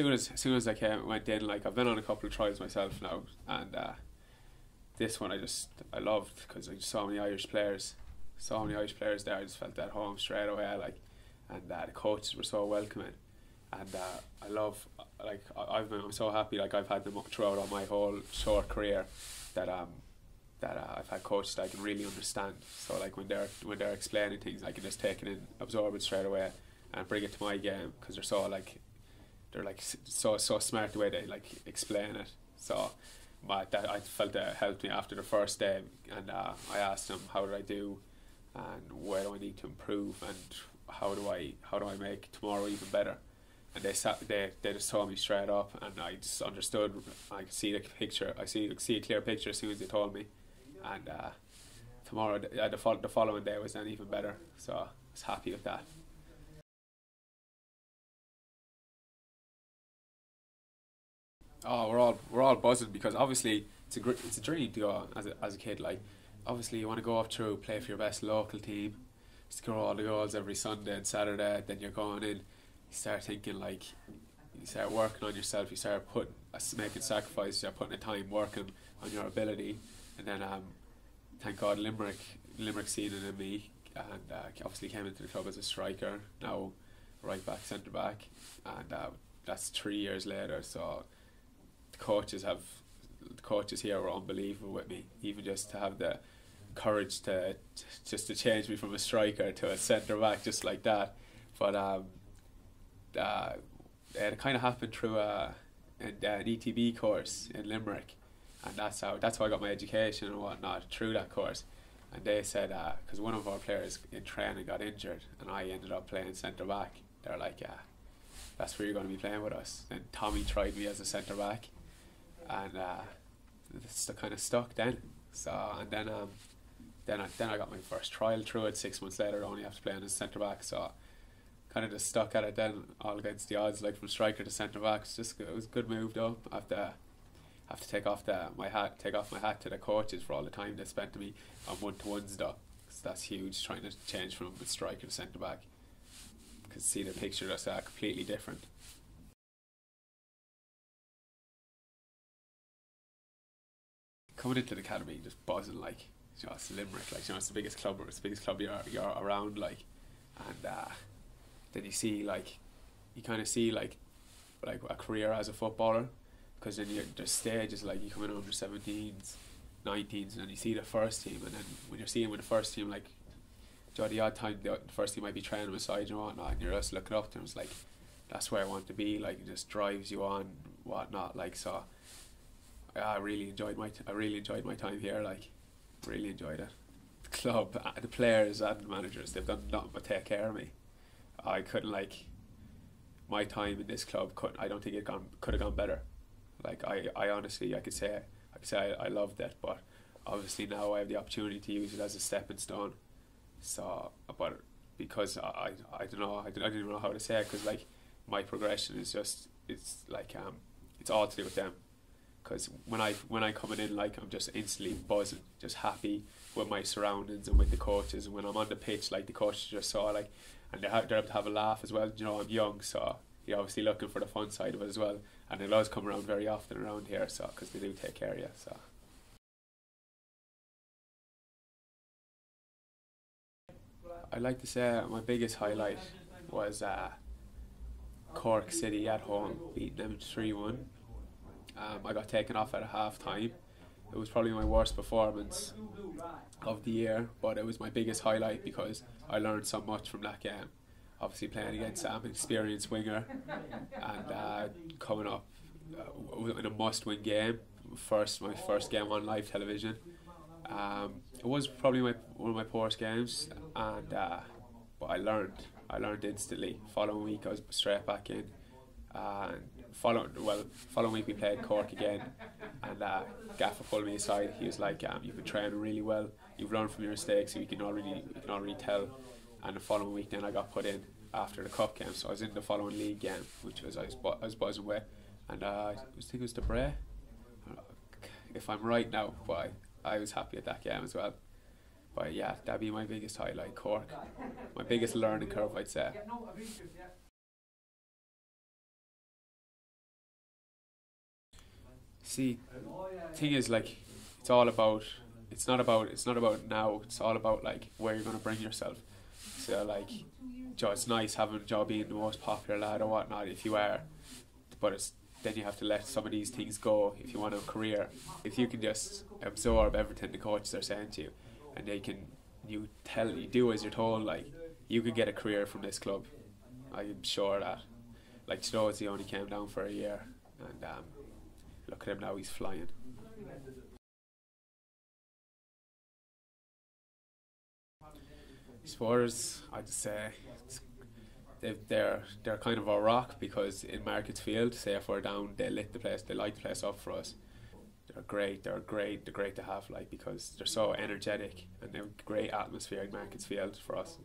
as soon as I went in, like I've been on a couple of trials myself now, and this one I loved because I just saw many Irish players, there. I just felt at home straight away, like, and the coaches were so welcoming, and I love, like I'm so happy, like I've had them throughout all my whole short career, that I've had coaches that I can really understand. So like when they're explaining things, I can just take it in, absorb it straight away, and bring it to my game, because they're so smart the way they like explain it. So I felt that helped me after the first day, and I asked them how did I do, and where do I need to improve, and how do I make tomorrow even better. And they just told me straight up, and I just understood. I could see the picture. I see a clear picture as soon as they told me. And tomorrow, the following day was then even better. So I was happy with that. Oh, we're all buzzing, because obviously it's a dream to go as a kid. Like, obviously you want to go up through, play for your best local team, score all the goals every Sunday and Saturday. Then you're going in, you start thinking, like, you start working on yourself. You start making sacrifices. You're putting the time, working on your ability, and then thank God Limerick seen it in me, and obviously came into the club as a striker. Now right back, centre back, and that's 3 years later. So the coaches here were unbelievable with me, even just to have the courage to change me from a striker to a centre back just like that. But it kind of happened through an ETB course in Limerick, and that's how I got my education and whatnot, through that course. And they said, because one of our players in training got injured and I ended up playing centre back, they're like, that's where you're going to be playing with us. And Tommy tried me as a centre back, and it's kind of stuck then. So, and then I got my first trial through it. 6 months later, I only have to play as a centre back. So kind of just stuck at it then, all against the odds, like from striker to centre back. It was a good move though. I have to take off my hat to the coaches for all the time they spent to me on one-to-ones though, because that's huge, trying to change from a striker to centre back, because see the picture that's completely different. Coming into the academy, just buzzing, like, it's Limerick, like, it's the biggest club, you're around, like, and then you see, like, you kind of see like a career as a footballer, because then there's stages, like you come in under 17s, 19s, and then you see the first team, and then when you're seeing with the first team, like, the odd time the first team might be training beside you and whatnot, and you're just looking up to them, it's like, that's where I want to be, like, it just drives you on, whatnot, like. So I really enjoyed my time here, like, really enjoyed it. The club, the players and the managers, they've done nothing but take care of me. I couldn't, like, my time in this club I don't think could have gone better. Like, I honestly, I could say I loved it, but obviously now I have the opportunity to use it as a stepping stone. So, but because I don't know, I don't even know how to say it, because, like, my progression is just, it's like, it's all to do with them. Because when I coming in, like, I'm just instantly buzzing, just happy with my surroundings and with the coaches. And when I'm on the pitch, like, the coaches just saw, like, and they're able to have a laugh as well. You know, I'm young, so you're obviously looking for the fun side of it as well. And it does come around very often around here, so, because they do take care of you. So I'd like to say my biggest highlight was Cork City at home, beating them 3-1. I got taken off at a half time. It was probably my worst performance of the year, but it was my biggest highlight because I learned so much from that game. Obviously playing against an experienced winger, and coming up in a must-win game, my first game on live television. It was probably one of my poorest games, and but I learned instantly. Following week I was straight back in, and following week we played Cork again, and Gaffer pulled me aside. He was like, "You've been training really well. You've learned from your mistakes. So we can already tell." And the following week, then I got put in after the cup game, so I was in the following league game, which I was buzzing with, and I think it was the Bray, if I'm right now, but I was happy at that game as well. But yeah, that'd be my biggest highlight, Cork. My biggest learning curve, I'd say. See, thing is like it's all about. It's not about now. It's all about like where you're gonna bring yourself. So like, it's nice having a job being the most popular lad or whatnot if you are, but then you have to let some of these things go if you want a career. If you can just absorb everything the coaches are saying to you, and you do as you're told, like you could get a career from this club. I'm sure that. Like he only came down for a year, and look at him now, he's flying. Spurs, I'd say they're kind of a rock because in Marketsfield, say if we're down, they light the place up for us. They're great to have, like, because they're so energetic and they have great atmosphere in Marketsfield for us.